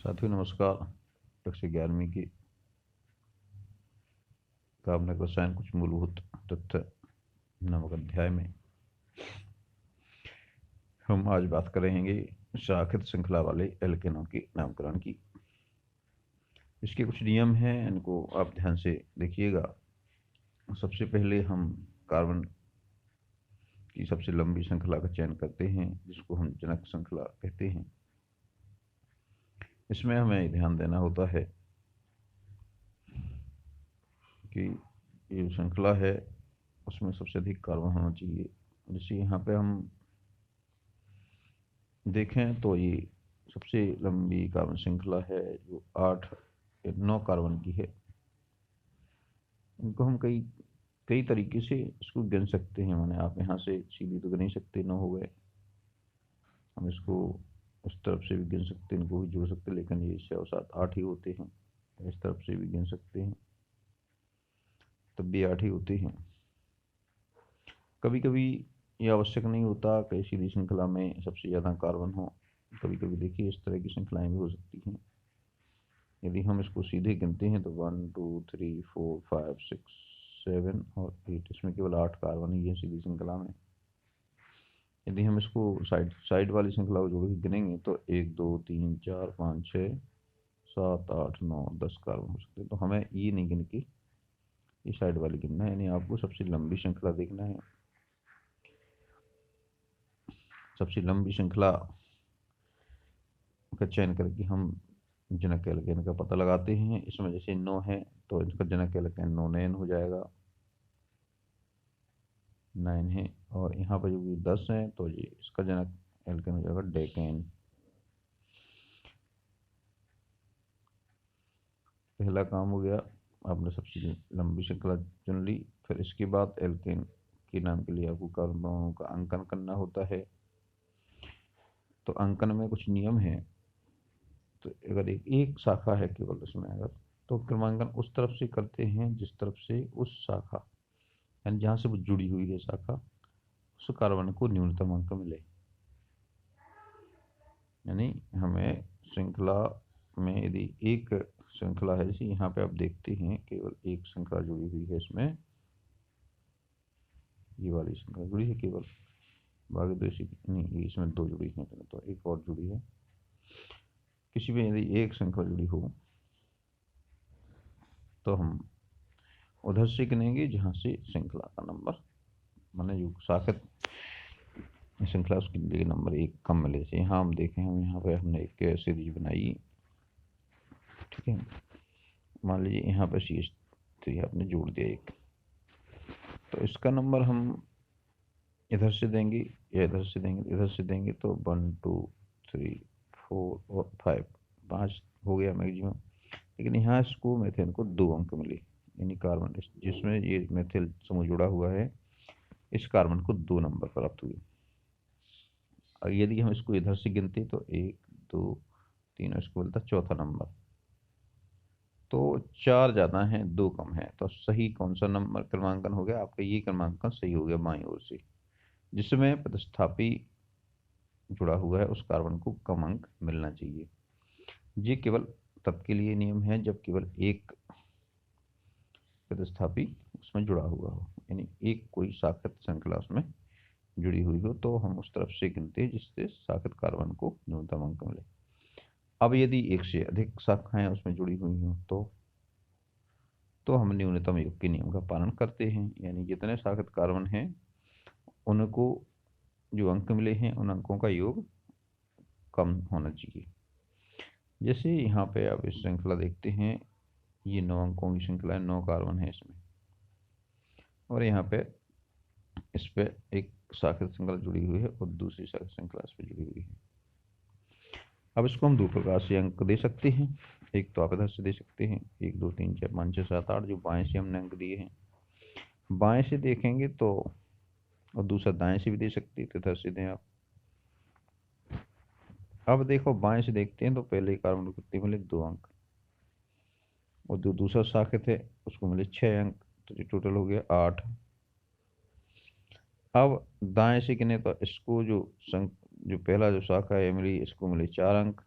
साथियों नमस्कार। कक्षा 11वीं की कार्बनिक रसायन कुछ मूलभूत तथ्य नामक अध्याय में हम आज बात करेंगे शाखित श्रृंखला वाले एल्केनों के नामकरण की। इसके कुछ नियम हैं, इनको आप ध्यान से देखिएगा। सबसे पहले हम कार्बन की सबसे लंबी श्रृंखला का चयन करते हैं, जिसको हम जनक श्रृंखला कहते हैं। इसमें हमें ध्यान देना होता है कि ये श्रृंखला है उसमें सबसे अधिक कार्बन होना चाहिए। जैसे यहाँ पे हम देखें तो ये सबसे लंबी कार्बन श्रृंखला है जो 9 कार्बन की है। इनको हम कई कई तरीके से इसको गिन सकते हैं। माने आप यहाँ से सीधी तो गिन नहीं सकते, 9 हो गए। हम इसको इस तरफ से भी गिन सकते हैं, इनको भी जोड़ सकते हैं, लेकिन ये 6 और 7 8 ही होते हैं। इस तरफ से भी गिन सकते हैं, तब भी 8 ही होते हैं। कभी कभी ये आवश्यक नहीं होता कि सीधी श्रृंखला में सबसे ज़्यादा कार्बन हो। कभी कभी देखिए इस तरह की श्रृंखलाएं भी हो सकती हैं। यदि हम इसको सीधे गिनते हैं तो 1 2 3 4 5 6 7 और 8, इसमें केवल 8 कार्बन ही है सीधी श्रृंखला में। यदि हम इसको साइड साइड वाली श्रृंखला को जोड़ के गिनेंगे तो 1 2 3 4 5 6 7 8 9 10 कार्बन हो सकते हैं। तो हमें ये नहीं गिन के ये साइड वाली गिनना है, यानी आपको सबसे लंबी श्रृंखला देखना है। सबसे लंबी श्रृंखला का चयन करके हम जनक एल्केन का पता लगाते हैं। इसमें जैसे 9 है तो इसका जनक एल्केन नोनेन हो जाएगा, 9 है। और यहाँ पर जो कि 10 है तो ये इसका जनक एल्केन हो जाएगा डेकेन। पहला काम हो गया, आपने सबसे लंबी श्रृंखला चुन ली। फिर इसके बाद एल्केन के नाम के लिए आपको कार्बनों का अंकन करना होता है। तो अंकन में कुछ नियम है। तो अगर एक शाखा है केवल उसमें, अगर तो क्रमांकन उस तरफ से करते हैं जिस तरफ से उस शाखा, यानी जहाँ से वो जुड़ी हुई है शाखा, उस कार्बन को न्यूनतम अंक मिले। यानी हमें श्रृंखला में यदि एक श्रृंखला है, जैसे यहाँ पे आप देखते हैं केवल एक श्रृंखला जुड़ी हुई है, इसमें ये वाली श्रृंखला जुड़ी है केवल, बाकी तो इसी नहीं, इसमें 2 जुड़ी हैं, तो एक और जुड़ी है। किसी भी यदि एक श्रृंखला जुड़ी हो तो हम उधर से गिनेंगे जहाँ से श्रृंखला का नंबर, माने जो शाखित श्रृंखला उसके लिए नंबर 1 कम मिले। जैसे यहाँ हम देखें, हम यहाँ पे हमने एक सीरीज बनाई, ठीक है। मान लीजिए यहाँ पे CH3 आपने जोड़ दिया एक, तो इसका नंबर हम इधर से देंगे या इधर से देंगे। इधर से देंगे तो 1 2 3 4 और 5, 5 हो गया मैक्सिमम। लेकिन यहाँ इसको मेथेन को 2 अंक मिले, यानी कार्बन जिसमें ये मेथिल समूह जुड़ा हुआ है, इस कार्बन को 2 नंबर प्राप्त हुए। और यदि हम इसको इधर से गिनते तो 1 2 3, इसको बोलता चौथा नंबर। तो 4 ज़्यादा है 2 कम है, तो सही कौन सा नंबर क्रमांकन हो गया आपका? ये क्रमांकन सही हो गया बाईं ओर से, जिसमें प्रतिस्थापी जुड़ा हुआ है उस कार्बन को कम अंक मिलना चाहिए। ये केवल तब के लिए नियम है जब केवल एक प्रतिस्थापी उसमें जुड़ा हुआ हो, यानी एक कोई शाखित श्रृंखला उसमें जुड़ी हुई हो, तो हम उस तरफ से गिनते हैं जिससे शाखित कार्बन को न्यूनतम अंक मिले। अब यदि एक से अधिक शाखाएं उसमें जुड़ी हुई हो तो हम न्यूनतम योग के नियम का पालन करते हैं, यानी जितने शाखित कार्बन हैं उनको जो अंक मिले हैं उन अंकों का योग कम होना चाहिए। जैसे यहाँ पे आप इस श्रृंखला देखते हैं, ये 9 अंकों की श्रृंखला है, 9 कार्बन है इसमें, और यहाँ पे इस पे एक शाखित श्रृंखला जुड़ी हुई है और दूसरी शाखित श्रृंखला इस पे जुड़ी हुई है। अब इसको हम दो प्रकार से अंक दे सकते हैं। एक तो आप इधर से दे सकते हैं, 1 2 3 4 5 6 7 8, जो बाएं से हमने अंक दिए हैं। बाएं से देखेंगे तो, और दूसरा दाएं से भी दे सकते हैं, तो इधर से दें आप। अब देखो बाएं से देखते हैं तो पहले कार्बन को कितने मिले? 2 अंक, और जो दूसरा शाखित है उसको मिले 6 अंक, तो ये टोटल हो गया 8। अब दाएं से गिने तो इसको जो पहला जो शाखा है मिली, इसको मिले 4 अंक,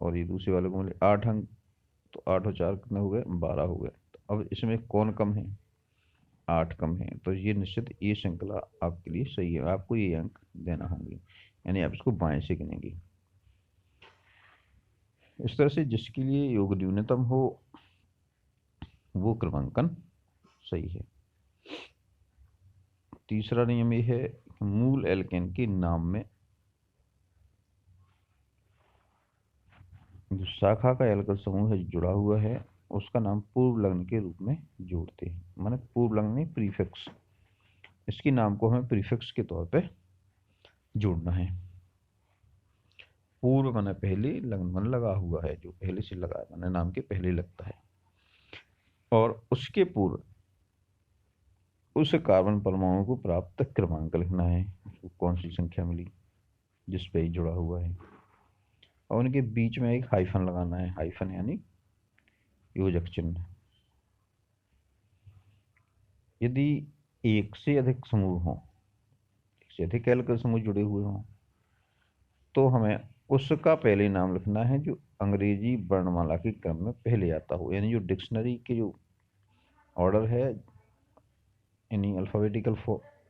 और ये दूसरे वाले को मिले 8 अंक, तो 8 और 4 कितने हो गए, 12 हो गए। तो अब इसमें कौन कम है, 8 कम है, तो ये निश्चित ये श्रृंखला आपके लिए सही है, आपको ये अंक देना होंगे, यानी आप इसको बाएं से गिनेंगे। इस तरह से जिसके लिए योग न्यूनतम हो वो क्रमांकन सही है। तीसरा नियम ये है कि मूल एल्केन के नाम में जो शाखा का एल्कल समूह है जुड़ा हुआ है उसका नाम पूर्व लग्न के रूप में जोड़ते हैं, माने पूर्व लग्न में प्रीफिक्स, इसके नाम को हमें प्रीफिक्स के तौर पे जोड़ना है। पूर्व माने पहले, लग्न मन लगा हुआ है, जो पहले से लगा है माने नाम के पहले लगता है, और उसके पूर्व उस कार्बन परमाणु को प्राप्त क्रमांक लिखना है, उसको कौन सी संख्या मिली जिस पे जुड़ा हुआ है, और उनके बीच में एक हाइफन लगाना है, हाइफन यानी योजक चिन्ह। यदि एक से अधिक समूह हो, एक से अधिक एल्कल समूह जुड़े हुए हों, तो हमें उसका पहले नाम लिखना है जो अंग्रेजी वर्णमाला के क्रम में पहले आता हो, यानी जो डिक्शनरी के जो ऑर्डर है, यानी अल्फाबेटिकल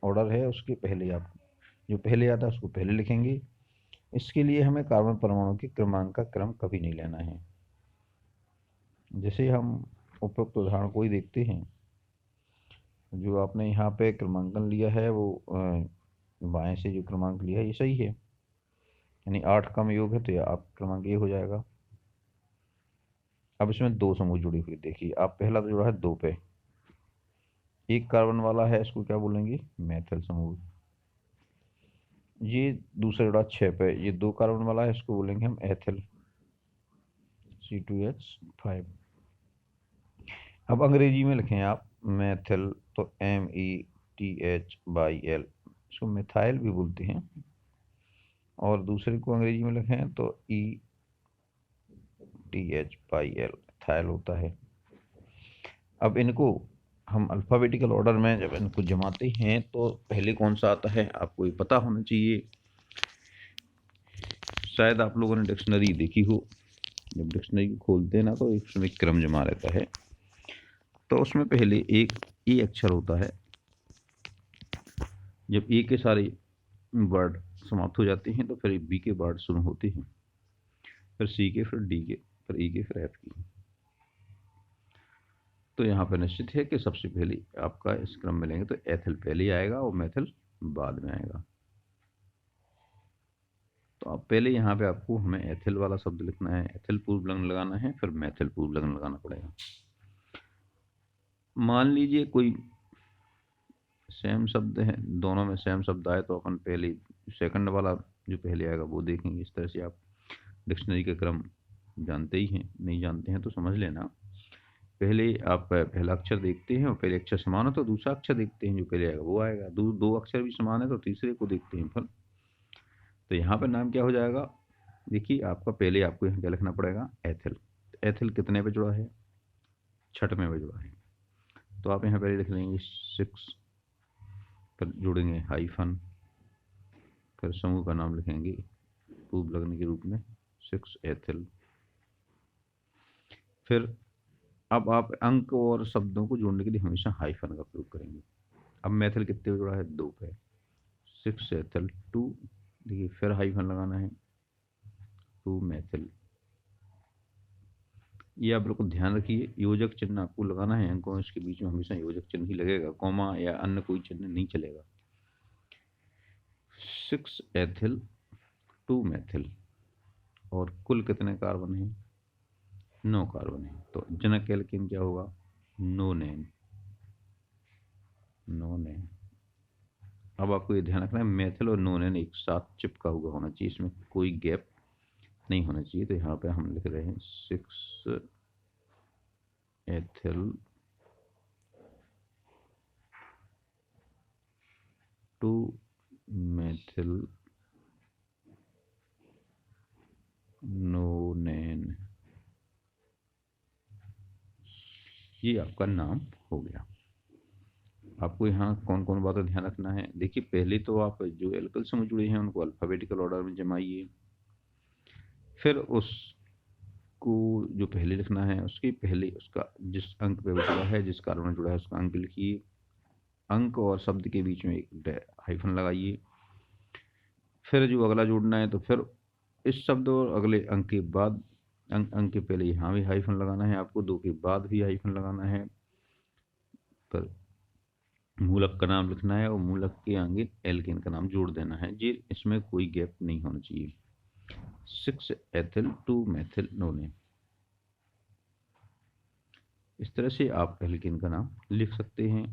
ऑर्डर है, उसके पहले आप जो पहले आता है उसको पहले लिखेंगे। इसके लिए हमें कार्बन परमाणु के क्रमांक का क्रम कभी नहीं लेना है। जैसे हम उपरोक्त उदाहरण को ही देखते हैं, जो आपने यहाँ पे क्रमांकन लिया है वो बाएं से जो क्रमांक लिया है ये सही है, यानी 8 कम योग है तो यह आप क्रमांक ये हो जाएगा। अब इसमें 2 समूह जुड़ी हुई देखिए, आप पहला तो जुड़ा है 2 पे, 1 कार्बन वाला है, इसको क्या बोलेंगे, मेथिल समूह। ये दूसरा जुड़ा 6 पे, ये 2 कार्बन वाला है, इसको बोलेंगे हम एथिल, C2H5। अब अंग्रेजी में लिखें आप मेथिल, तो METHYL, इसको मिथाइल भी बोलते हैं, और दूसरे को अंग्रेजी में लिखें तो ETHYL, थायल होता है। अब इनको हम अल्फाबेटिकल ऑर्डर में जब इनको जमाते हैं तो पहले कौन सा आता है आपको ये पता होना चाहिए। शायद आप लोगों ने डिक्शनरी देखी हो, जब डिक्शनरी को खोलते हैं ना तो उसमें क्रम जमा रहता है, तो उसमें पहले एक ए अक्षर होता है, जब ए के सारे वर्ड समाप्त हो जाते हैं तो फिर बी के वर्ड शुरू होते हैं, फिर सी के, फिर डी के, फिर ई के, फिर एफ के। तो यहाँ पर निश्चित है कि सबसे पहले आपका इस क्रम में लेंगे तो एथिल पहले आएगा और मेथिल बाद में आएगा। तो अब पहले यहाँ पे आपको हमें एथिल वाला शब्द लिखना है, एथिल पूर्व लग्न लगाना है, फिर मेथिल पूर्व लग्न लगाना पड़ेगा। मान लीजिए कोई सेम शब्द है, दोनों में सेम शब्द आए तो अपन पहले सेकंड वाला जो पहले आएगा वो देखेंगे। इस तरह से आप डिक्शनरी का क्रम जानते ही हैं, नहीं जानते हैं तो समझ लेना। पहले आप पहला अक्षर देखते हैं और पहले अक्षर समान हो तो दूसरा अक्षर देखते हैं, जो पहले आएगा वो आएगा। दो अक्षर भी समान है तो तीसरे को देखते हैं फिर। तो यहाँ पर नाम क्या हो जाएगा, देखिए आपका पहले आपको यहाँ क्या लिखना पड़ेगा, एथिल। एथिल कितने पे जुड़ा है, 6वें पे जुड़ा है, तो आप यहाँ पहले लिख लेंगे 6, फिर जोड़ेंगे हाइफन, फिर समूह का नाम लिखेंगे पूर्व लग्न के रूप में 6 एथिल। फिर अब आप अंक और शब्दों को जोड़ने के लिए हमेशा हाइफन का प्रयोग करेंगे। अब मेथिल कितने पे जुड़ा है, 2 पे, 6 एथिल 2, देखिए फिर हाइफन लगाना है 2 मेथिल। ये आप बिल्कुल ध्यान रखिए, योजक चिन्ह आपको लगाना है अंकों, इसके बीच में हमेशा योजक चिन्ह ही लगेगा, कॉमा या अन्य कोई चिन्ह नहीं चलेगा। 6 एथिल 2 मेथिल, और कुल कितने कार्बन हैं, 9 कार्बन है, तो जनक एल्केन क्या होगा, नोनेन, नोनेन। अब आपको ये ध्यान रखना है मेथिल और नोनेन एक साथ चिपका हुआ होना चाहिए, इसमें कोई गैप नहीं होना चाहिए। तो यहाँ पे हम लिख रहे हैं 6 एथिल 2 मेथिल नोनेन, ये आपका नाम हो गया। आपको यहाँ कौन कौन बातें ध्यान रखना है, देखिए पहले तो आप जो एल्कल समूह जुड़े हैं उनको अल्फाबेटिकल ऑर्डर में जमाइए, फिर उस को जो पहले लिखना है उसके पहले उसका जिस अंक पे वो जुड़ा है, जिस कार्बन में जुड़ा है उसका अंक लिखिए। अंक और शब्द के बीच में एक हाइफन लगाइए। फिर जो अगला जोड़ना है तो फिर इस शब्द और अगले अंक के बाद अंक के पहले यहाँ भी हाइफन लगाना है आपको, 2 के बाद भी हाइफन लगाना है। फिर मूलक का नाम लिखना है और मूलक के आगे एल्केन का नाम जोड़ देना है जी, इसमें कोई गैप नहीं होना चाहिए। 6 एथिल 2 मेथिल नोने। इस तरह से आप एल्केन का नाम लिख सकते हैं।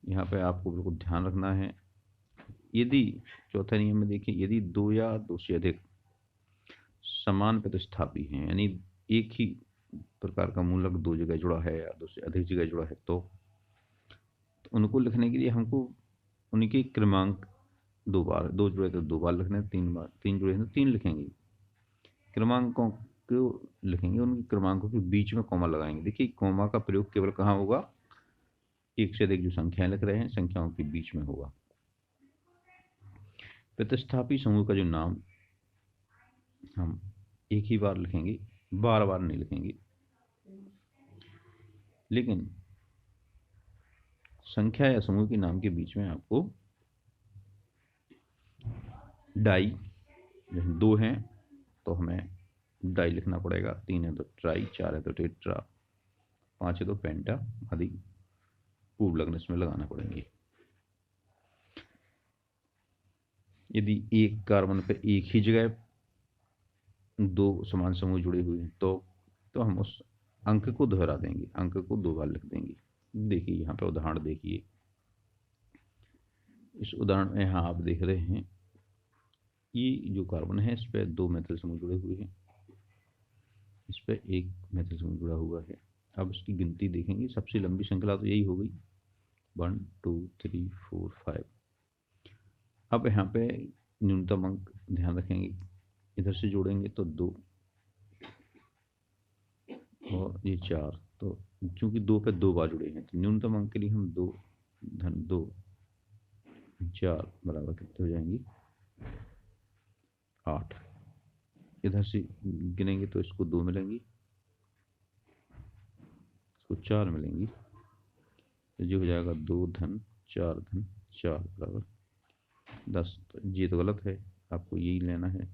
यहाँ पे आपको बिल्कुल ध्यान रखना है, यदि चौथा नियम में देखिए, यदि 2 या 2 से अधिक समान प्रतिस्थापी हैं, यानी एक ही प्रकार का मूलक 2 जगह जुड़ा है या 2 से अधिक जगह जुड़ा है, तो उनको लिखने के लिए हमको उनके क्रमांक 2 बार, 2 जुड़े तो 2 बार लिखने, 3 बार, 3 जुड़े हैं तो 3 लिखेंगे। क्रमांकों को लिखेंगे, उनके क्रमांकों के बीच में कॉमा लगाएंगे। देखिए कॉमा का प्रयोग केवल कहाँ होगा, एक से अधिक जो संख्याएं लिख रहे हैं संख्याओं के बीच में होगा। प्रतिस्थापी समूह का जो नाम हम एक ही बार लिखेंगे, बार बार नहीं लिखेंगे। लेकिन संख्या या समूह के नाम के बीच में आपको डाई, जैसे 2 हैं तो हमें डाई लिखना पड़ेगा, 3 है तो ट्राई, 4 है तो टेट्रा, 5 है तो पेंटा आदि पूर्व लग्न इसमें लगाना पड़ेंगे। यदि एक कार्बन पर एक ही जगह 2 समान समूह जुड़े हुए हैं तो हम उस अंक को दोहरा देंगे, अंक को 2 बार लिख देंगे। देखिए यहाँ पे उदाहरण देखिए, इस उदाहरण में यहाँ आप देख रहे हैं ये जो कार्बन है इस पर 2 मेथिल समूह जुड़े हुए हैं, इस पर 1 मेथिल समूह जुड़ा हुआ है। अब इसकी गिनती देखेंगे, सबसे लंबी श्रृंखला तो यही हो गई, 1 2 3 4 5। अब यहाँ पे न्यूनतम अंक ध्यान रखेंगे, इधर से जोड़ेंगे तो 2 और ये 4, तो चूंकि 2 पे 2 बार जुड़े हैं तो न्यूनतम अंक के लिए हम 2 धन 2 4 बराबर कितने हो जाएंगे, 8। इधर से गिनेंगे तो इसको 2 मिलेंगी, इसको 4 मिलेंगी, तो जो हो जाएगा 2 धन 4 धन 4 बराबर 10। तो ये तो गलत है, आपको यही लेना है,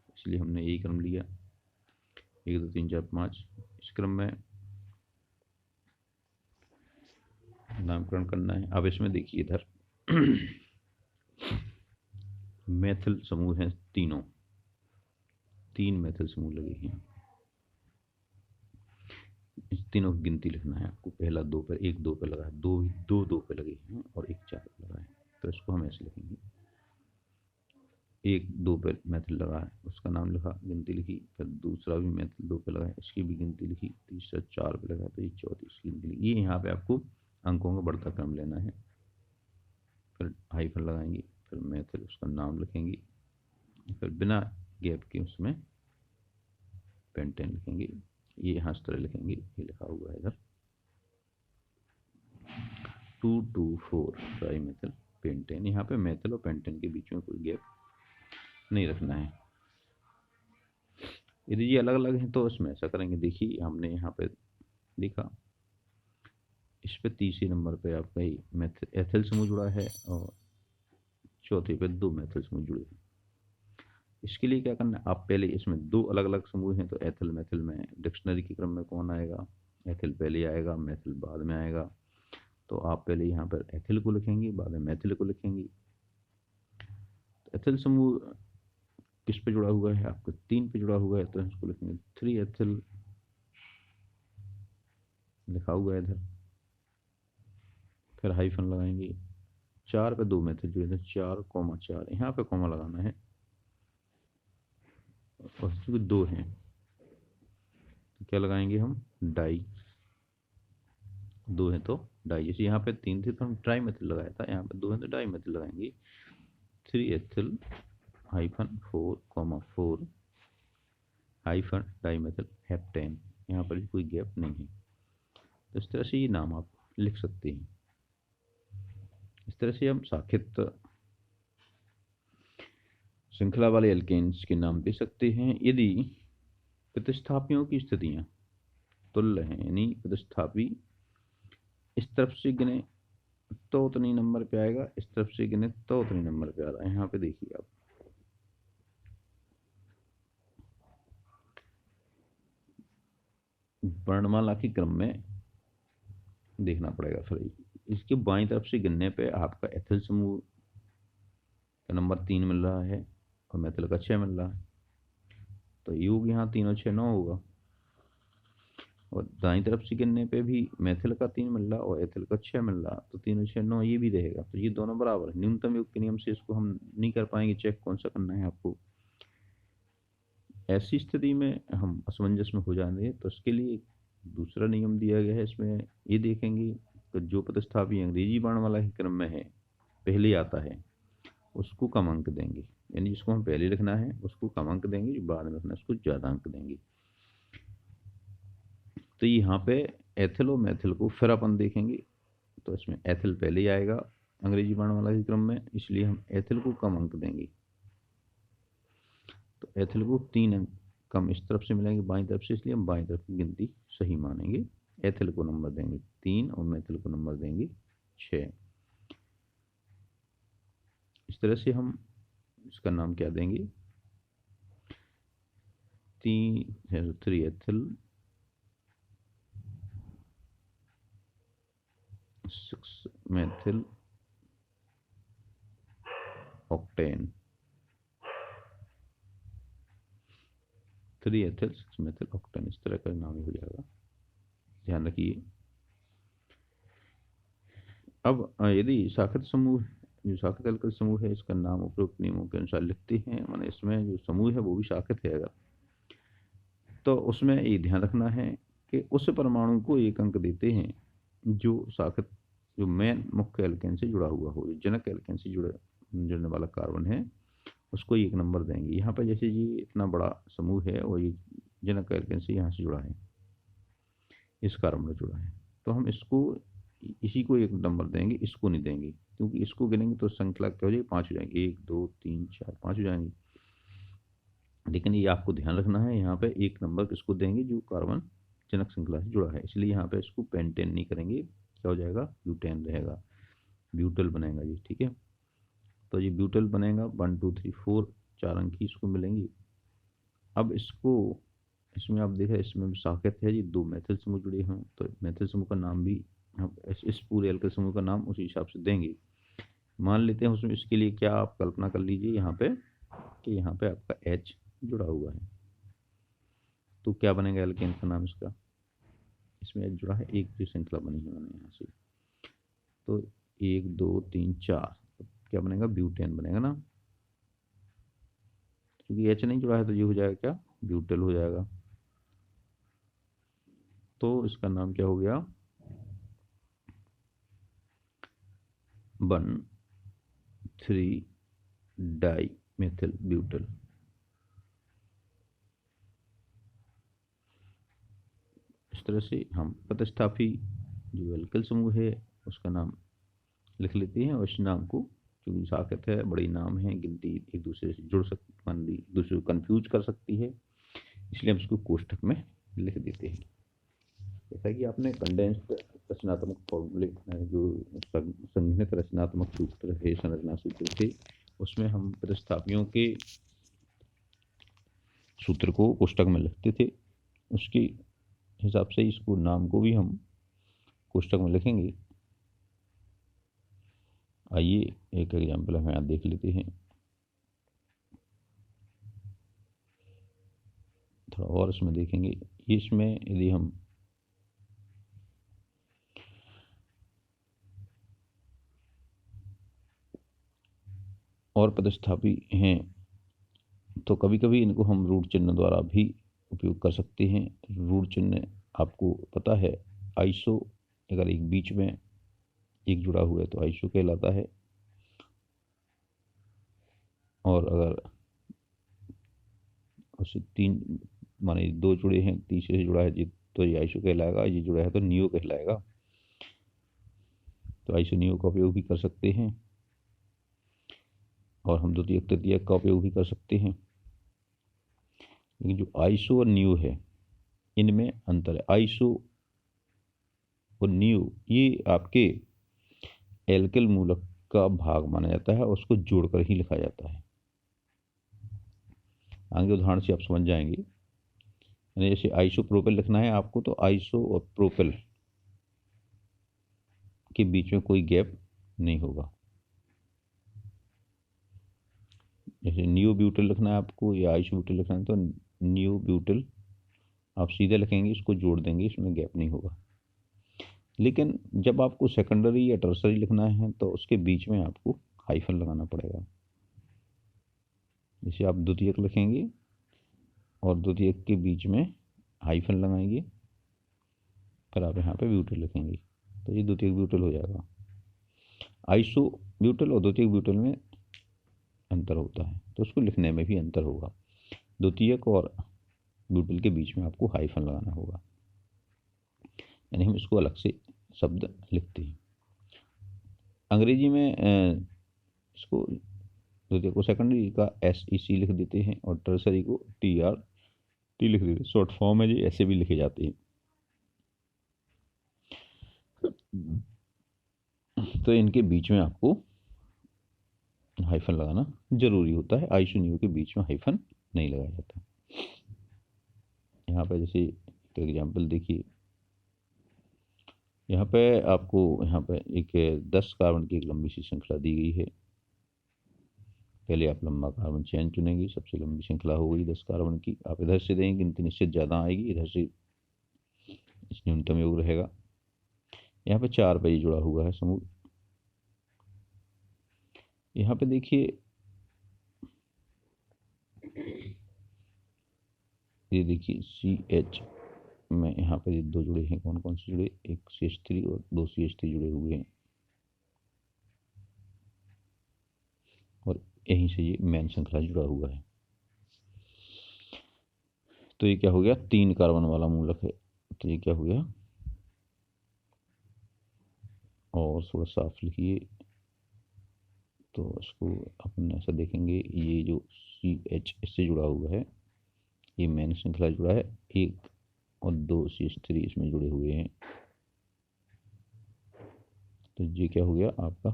इसलिए हमने यही क्रम लिया, 1 2 3 4 5। इस क्रम में नामकरण करना है। अब इसमें देखिए इधर मेथिल समूह है, 3 मेथिल समूह लगे हैं, इस तीनों की गिनती लिखना है आपको। पहला 2 पर, 1 2 पर लगा है, 2 पे लगे हैं और 1 4 पे लगा है, तो इसको हम ऐसे लिखेंगे, 1 2 पर मेथिल लगा है उसका नाम लिखा, गिनती लिखी, फिर दूसरा भी मेथिल 2 पे लगा है इसकी भी गिनती लिखी, तीसरा 4 पे लगा तो ये चौथी इसकी गिनती लिखी। ये यहाँ पे आपको अंकों का बढ़ता क्रम लेना है। फिर हाइफन लगाएंगे, फिर मेथिल उसका नाम लिखेंगे, फिर बिना गैप के उसमें पेंटेन लिखेंगे, ये यहाँ इस तरह लिखेंगे, ये लिखा हुआ है इधर 2 2 4 ट्राई मेथिल पेंटेन। यहाँ पे मेथिल और पेंटेन के बीच में कोई गैप नहीं रखना है। यदि ये अलग अलग हैं तो इसमें ऐसा करेंगे, देखिए हमने यहाँ पे देखा, इस पे तीसरे नंबर पे आपका ही मेथिल एथिल समूह जुड़ा है और चौथे पे 2 मेथिल समूह जुड़े हैं। इसके लिए क्या करना है, आप पहले इसमें 2 अलग अलग समूह हैं तो एथिल मेथिल में डिक्शनरी के क्रम में कौन आएगा, एथिल पहले आएगा मेथिल बाद में आएगा, तो आप पहले यहाँ पर एथिल को लिखेंगे, बाद में मेथिल को लिखेंगे। तो एथिल समूह किस पे जुड़ा हुआ है, आपको 3 पे जुड़ा हुआ है, तो इसको लिखेंगे 3 एथिल, लिखा हुआ है इधर, फिर हाइफन लगाएंगे, 4 पे 2 मेथिल जुड़े थे, 4,4 यहाँ पे कॉमा लगाना है, और चूंकि 2 हैं तो क्या लगाएंगे हम, डाई, 2 है तो डाई, जैसे यहाँ पे 3 थे तो हम ट्राई मेथिल लगाया था, यहाँ पे 2 है तो डाई मेथिल लगाएंगे, 3 ethyl hyphen 4,4 hyphen di methyl heptane, यहाँ पर भी कोई गैप नहीं है। तो इस तरह से ये नाम आप लिख सकते हैं। इस तरह से हम साखित श्रृंखला वाले एल्केन्स के नाम दे सकते हैं। यदि प्रतिस्थापियों की स्थितियां तुल्य हैं, यानी प्रतिस्थापी इस तरफ से गिने तो उतनी नंबर पे आएगा, इस तरफ से गिने तो उतनी नंबर पे आ रहा है। यहाँ पे देखिए आप, वर्णमाला के क्रम में देखना पड़ेगा। फिर इसके बाईं तरफ से गिनने पे आपका एथिल समूह का नंबर 3 मिल रहा है और मेथिल का 6 मिल रहा है, तो योग यहाँ 3 और 6 9 होगा। और दाईं तरफ से गिनने पे भी मेथिल का 3 मिल रहा और एथिल का 6 मिल रहा, तो 3 और 6 9 ये भी रहेगा, तो ये दोनों बराबर है। न्यूनतम योग के नियम से इसको हम नहीं कर पाएंगे चेक, कौन सा करना है आपको। ऐसी स्थिति में हम असमंजस में हो जाएंगे, तो इसके लिए दूसरा नियम दिया गया है। इसमें ये देखेंगे तो जो प्रतिस्थापी अंग्रेजी वर्णमाला के क्रम में है, पहले आता है, उसको कम अंक देंगे, यानी जिसको हम पहले लिखना है उसको कम अंक देंगे, जो बाद में लिखना है उसको ज़्यादा अंक देंगे। तो यहाँ पे एथिल और मेथिल को फिर अपन देखेंगे, तो इसमें एथिल पहले ही आएगा अंग्रेजी वर्णमाला के क्रम में, इसलिए हम एथिल को कम अंक देंगे। तो एथिल को 3 अंक कम इस तरफ से मिलेंगे बाईं तरफ से, इसलिए हम बाईं तरफ की गिनती सही मानेंगे। एथिल को नंबर देंगे 3 और मेथिल को नंबर देंगे 6। इस तरह से हम इसका नाम क्या देंगे, 3 ethyl 6 methyl octane, 3 ethyl 6 methyl octane, इस तरह का नाम ही हो जाएगा, ध्यान रखिए। अब यदि शाखित समूह, जो शाखित एल्किल समूह है, इसका नाम उपरोक्त नियमों के अनुसार लिखते हैं, माने इसमें जो समूह है वो भी शाखित है अगर, तो उसमें ये ध्यान रखना है कि उस परमाणु को 1 अंक देते हैं जो शाखित, जो मेन मुख्य एल्केन से जुड़ा हुआ हो, जो जनक एल्केन से जुड़ने वाला कार्बन है उसको 1 नंबर देंगे। यहाँ पर जैसे ये इतना बड़ा समूह है और ये जनक एल्केन से यहाँ से जुड़ा है, इस कार्बन में जुड़ा है, तो हम इसको, इसी को 1 नंबर देंगे, इसको नहीं देंगे, क्योंकि इसको गिनेंगे तो संख्या क्या हो जाएगी, 5 हो जाएंगे, 1 2 3 4 5 हो जाएंगे। लेकिन ये आपको ध्यान रखना है, यहाँ पे 1 नंबर किसको देंगे, जो कार्बन जनक श्रृंखला से जुड़ा है, इसलिए यहाँ पे इसको पेंटेन नहीं करेंगे, क्या हो जाएगा, ब्यूटेन रहेगा, ब्यूटल बनेगा जी, ठीक है। तो ये ब्यूटल बनेगा, 1 2 3 4 4 अंक की इसको मिलेंगी। अब इसको, इसमें आप देख रहे हैं इसमें शाखित है जी, 2 मेथिल समूह जुड़े हैं, तो मेथिल समूह का नाम भी हम इस पूरे एल्किल समूह का नाम उसी हिसाब से देंगे। मान लेते हैं उसमें, इसके लिए क्या आप कल्पना कर लीजिए यहाँ पे कि यहाँ पे आपका H जुड़ा हुआ है, तो क्या बनेगा एल्केन का नाम इसका, इसमें H जुड़ा है, एक जो श्रृंखला बनी है मैंने यहाँ से, तो 1 2 3 4, तो क्या बनेगा, ब्यूटेन बनेगा ना, क्योंकि H नहीं जुड़ा है तो ये हो जाएगा क्या, ब्यूटेल हो जाएगा। तो इसका नाम क्या हो गया, 1,3 डाई मेथिल ब्यूटल। इस तरह से हम प्रतिस्थापी जो एल्किल समूह है उसका नाम लिख लेते हैं, और इस नाम को, क्योंकि शाखित है, बड़ी नाम है, गिनती एक दूसरे से जुड़ सकती, मान ली एक दूसरे को कंफ्यूज कर सकती है, इसलिए हम इसको कोष्ठक में लिख देते हैं। जैसा कि आपने कंडेंस्ड रचनात्मक फॉर्मूले, जो संघनित रचनात्मक सूत्र है, संरचना सूत्र थे, उसमें हम प्रतिस्थापियों के सूत्र को कोष्ठक में लिखते थे, उसके हिसाब से इसको नाम को भी हम कोष्ठक में लिखेंगे। आइए एक एग्जाम्पल हम यहाँ देख लेते हैं, थोड़ा और इसमें देखेंगे। इसमें यदि हम और प्रतिस्थापी हैं तो कभी कभी इनको हम रूट चिन्ह द्वारा भी उपयोग कर सकते हैं। रूट चिन्ह आपको पता है, आइसो, अगर एक बीच में एक जुड़ा हुआ है तो आइसो कहलाता है, और अगर उससे 3 माने 2 जुड़े हैं, तीसरे से जुड़ा है तो ये आइसो कहलाएगा, ये जुड़ा है तो नियो कहलाएगा। तो आइसो नियो का उपयोग भी कर सकते हैं, और हम द्वितीयक तृतीयक का उपयोग भी कर सकते हैं। लेकिन जो आइसो और नियो है इनमें अंतर है। आइसो और नियो ये आपके एल्किल मूलक का भाग माना जाता है और उसको जोड़कर ही लिखा जाता है। आगे उदाहरण से आप समझ जाएंगे। यानी जैसे आइसोप्रोपेल लिखना है आपको, तो आइसो और प्रोपेल के बीच में कोई गैप नहीं होगा। जैसे नियो ब्यूटल लिखना है आपको या आइसो ब्यूटल लिखना है, तो नियो ब्यूटल आप सीधे लिखेंगे, इसको जोड़ देंगे, इसमें गैप नहीं होगा। लेकिन जब आपको सेकेंडरी या टर्सरी लिखना है तो उसके बीच में आपको हाइफन लगाना पड़ेगा। जैसे आप द्वितीयक लिखेंगे और द्वितीयक के बीच में हाइफन लगाएंगे, फिर आप यहाँ पे ब्यूटल लिखेंगे, तो ये द्वितीयक ब्यूटल हो जाएगा। आइसो ब्यूटल और द्वितीयक ब्यूटल में अंतर होता है, तो उसको लिखने में भी अंतर होगा। द्वितीयक और ब्यूटल के बीच में आपको हाइफन लगाना होगा, यानी हम इसको अलग से शब्द लिखते हैं। अंग्रेजी में इसको द्वितीयक को सेकेंडरी का SEC लिख देते हैं और टर्सरी को TRT लिख देते हैं। शॉर्ट फॉर्म है जी, ऐसे भी लिखे जाते हैं। तो इनके बीच में आपको हाइफन लगाना जरूरी होता है। आइसो नियो के बीच में हाइफन नहीं लगाया जाता। यहाँ पे जैसे एक एग्जांपल देखिए, यहाँ पे आपको यहाँ पे एक 10 कार्बन की एक लंबी सी श्रृंखला दी गई है। पहले आप लंबा कार्बन चेन चुनेंगे, सबसे लंबी श्रृंखला हो गई 10 कार्बन की। आप इधर से देंगे, गिनती निश्चित ज़्यादा आएगी, इधर से न्यूनतम योग रहेगा। यहाँ पे 4 पे जुड़ा हुआ है समूह। यहाँ पे देखिए, ये देखिए CH में यहाँ पे 2 जुड़े हैं। कौन कौन से जुड़े? एक CH3 और 2 CH3 जुड़े हुए हैं, और यहीं से ये मेन श्रृंखला जुड़ा हुआ है। तो ये क्या हो गया? 3 कार्बन वाला मूलक है। तो ये क्या हो गया? और थोड़ा साफ लिखिए तो इसको अपन ऐसा देखेंगे, ये जो CH इससे जुड़ा हुआ है, ये मेन श्रृंखला जुड़ा है, 1 और 2 CH3 इसमें जुड़े हुए हैं। तो ये क्या हो गया आपका?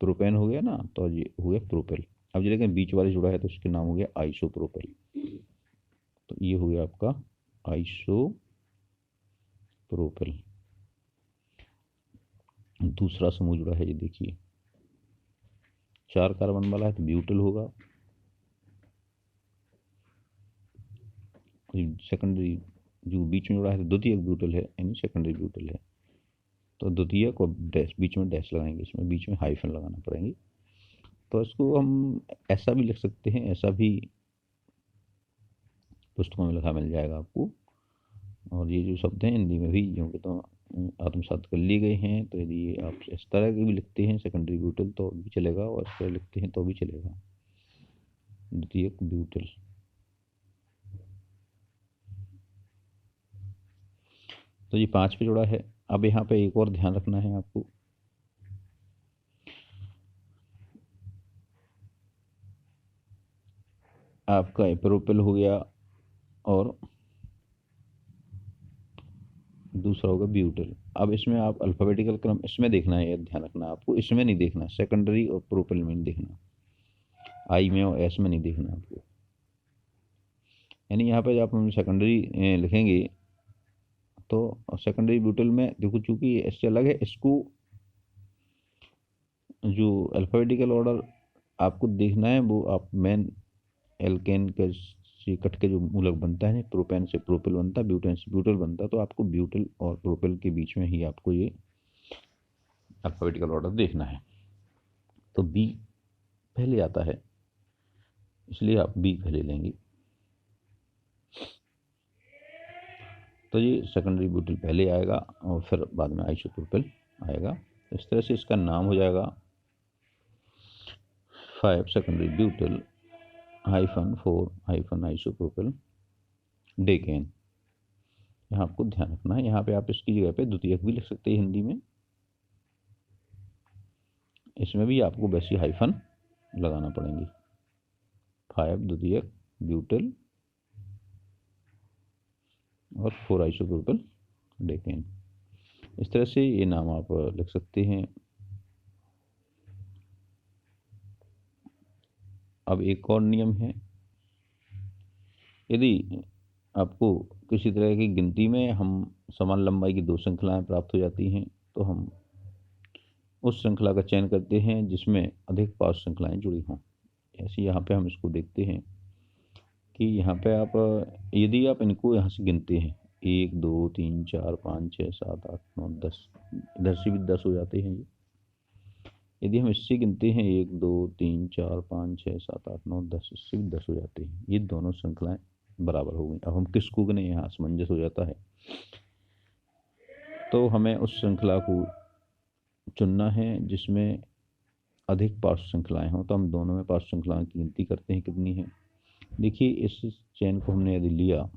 प्रोपेन हो गया ना, तो ये हो गया प्रोपेल। अब ये लेकिन बीच वाले जुड़ा है तो इसके नाम हो गया आइसोप्रोपेल। तो ये हो गया आपका आइसोप्रोपेल। दूसरा समूह जुड़ा है, ये देखिए 4 कार्बन वाला है तो ब्यूटल होगा। सेकेंडरी जो बीच में जुड़ा है तो द्वितीयक ब्यूटल है, यानी सेकेंडरी ब्यूटल है। तो द्वितीयक और डैश, बीच में डैश लगाएंगे, इसमें बीच में हाइफन लगाना पड़ेंगे। तो इसको हम ऐसा भी लिख सकते हैं, ऐसा भी पुस्तकों में लिखा मिल जाएगा आपको। और ये जो शब्द हैं हिंदी में भी यूँ के तो आत्मसात कर लिए गए हैं। तो यदि आप इस तरह के भी लिखते हैं सेकेंडरी ब्यूटल तो भी चलेगा, और इस तरह लिखते हैं तो भी चलेगा, द्वितीयक ब्यूटल। तो ये 5 पे जुड़ा है। अब यहाँ पे एक और ध्यान रखना है आपको, आपका प्रोपेल हो गया और दूसरा होगा ब्यूटल। अब इसमें आप अल्फाबेटिकल क्रम इसमें देखना है, ध्यान रखना आपको, इसमें नहीं देखना, सेकेंडरी और प्रोपेल में नहीं देखना, आई में और एस में नहीं देखना आपको। यानी यहाँ पे जब हम सेकेंडरी लिखेंगे तो सेकेंडरी ब्यूटल में देखो, चूंकि इससे अलग है, इसको जो अल्फाबेटिकल ऑर्डर आपको देखना है वो आप मेन एल्केन के से कट के जो मूलक बनता है, प्रोपेन से प्रोपेल बनता है, ब्यूटेन से ब्यूटल बनता है, तो आपको ब्यूटल और प्रोपेल के बीच में ही आपको ये अल्फाबेटिकल ऑर्डर देखना है। तो बी पहले आता है, इसलिए आप बी पहले लेंगे। तो ये सेकेंडरी ब्यूटल पहले आएगा और फिर बाद में आइसोप्रोपेल आएगा। इस तरह से इसका नाम हो जाएगा 5 सेकेंडरी ब्यूटल -4 आइसोप्रोपेल डेकेन। यहाँ आपको ध्यान रखना है। यहाँ पे आप इसकी जगह पे द्वितीयक भी लिख सकते हैं हिंदी में, इसमें भी आपको वैसी हाइफन लगाना पड़ेंगे। 5 द्वितीयक ब्यूटल और 4 आइसोप्रोपिल डेकेन। इस तरह से ये नाम आप लिख सकते हैं। अब एक और नियम है, यदि आपको किसी तरह की गिनती में हम समान लंबाई की 2 श्रृंखलाएं प्राप्त हो जाती हैं, तो हम उस श्रृंखला का चयन करते हैं जिसमें अधिक 5 श्रृंखलाएं जुड़ी हों। ऐसे यहाँ पे हम इसको देखते हैं कि यहाँ पे आप, यदि आप इनको यहाँ से गिनते हैं 1 2 3 4 5 6 7 8 9 10, इधर से भी 10 हो जाते हैं ये। यदि हम इससे गिनते हैं 1 2 3 4 5 6 7 8 9 10, इससे भी 10 हो जाते हैं। ये दोनों श्रृंखलाएं बराबर हो गई। अब हम किसको गिने, यहाँ असमंजस हो जाता है, तो हमें उस श्रृंखला को चुनना है जिसमें अधिक 5 श्रृंखलाएं हों। तो हम दोनों में 5 श्रृंखलाओं की गिनती करते हैं कितनी है। देखिए इस चेन को हमने यदि लिया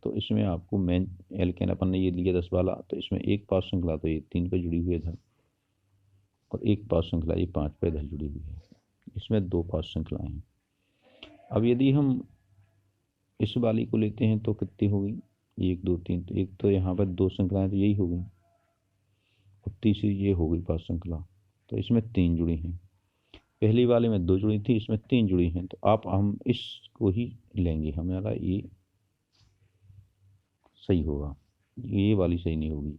तो इसमें आपको मेन एल्केन अपन ने ये लिया 10 वाला, तो इसमें एक 5 श्रृंखला तो ये 3 पे जुड़ी हुई है इधर, और एक 5 श्रृंखला ये 5 पे इधर जुड़ी हुई है। इसमें 2 5 श्रृंखलाएं हैं। अब यदि हम इस वाली को लेते हैं तो कितनी होगी, 1 2 3, तो एक तो यहाँ पर 2 श्रृंखलाएं तो यही हो गई, और तीसरी ये हो गई 5 श्रृंखला, तो इसमें 3 जुड़ी हैं। पहली वाले में 2 जुड़ी थी, इसमें 3 जुड़ी हैं, तो आप हम इसको ही लेंगे, हमारा ये सही होगा, ये वाली सही नहीं होगी।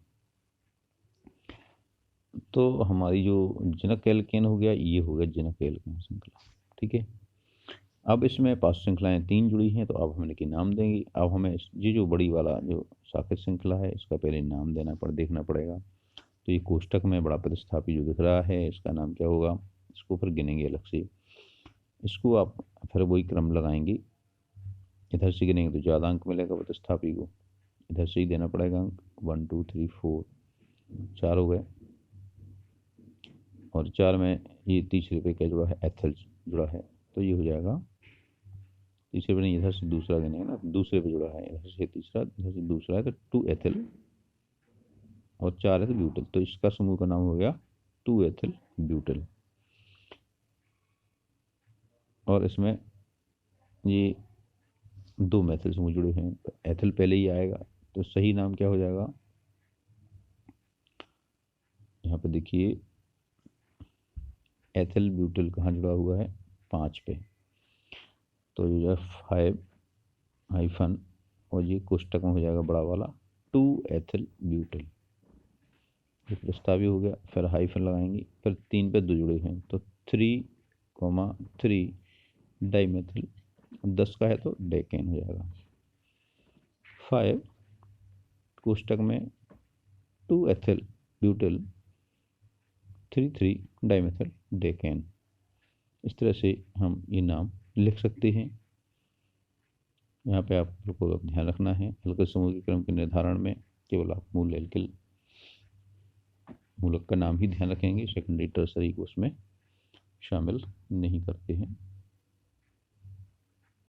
तो हमारी जो जनक एल्केन हो गया, ये हो गया जनक एल्केन श्रृंखला। ठीक है, अब इसमें 5 श्रृंखलाएं 3 जुड़ी हैं, तो अब हम इनके नाम देंगे। अब हमें ये जो बड़ी वाला जो साकेत श्रृंखला है, इसका पहले नाम देखना पड़ेगा। तो ये कोष्टक में बड़ा प्रतिस्थापी जो दिख रहा है, इसका नाम क्या होगा, इसको फिर गिनेंगे अलग से। इसको आप फिर वही क्रम लगाएंगे, इधर से गिनेंगे तो ज़्यादा अंक मिलेगा प्रतिस्थापी को, इधर से ही देना पड़ेगा अंक। 1 2 3 4, 4 हो गए, और 4 में ये तीसरे पे क्या जुड़ा है, एथिल जुड़ा है, तो ये हो जाएगा तीसरे पे नहीं, इधर से दूसरा गिनेंगे ना, दूसरे पे जुड़ा है, इधर से तीसरा, इधर से दूसरा है, तो 2 एथिल और 4 है तो ब्यूटिल, तो इसका समूह का नाम हो गया 2 एथिल ब्यूटिल। और इसमें ये 2 मेथिल समूह जुड़े हैं, तो एथिल पहले ही आएगा, तो सही नाम क्या हो जाएगा, यहाँ पे देखिए एथिल ब्यूटिल कहाँ जुड़ा हुआ है, 5 पे, तो ये 5 हाइफन, और ये कोष्टक में हो जाएगा बड़ा वाला 2 एथिल ब्यूटिल, ये प्रस्तावी हो गया। फिर हाइफन लगाएंगे, फिर 3 पे 2 जुड़े हैं, तो 3,3 डाइमेथिल, 10 का है तो डेकेन हो जाएगा। 5 कोष्टक में 2 एथिल ब्यूटिल 3 डाइमेथिल डेकेन। इस तरह से हम ये नाम लिख सकते हैं। यहाँ पे आपको ध्यान रखना है, एल्किल समूह के क्रम के निर्धारण में केवल आप मूल एल्किल मूलक का नाम ही ध्यान रखेंगे, सेकेंडरी टर्सरी को उसमें शामिल नहीं करते हैं।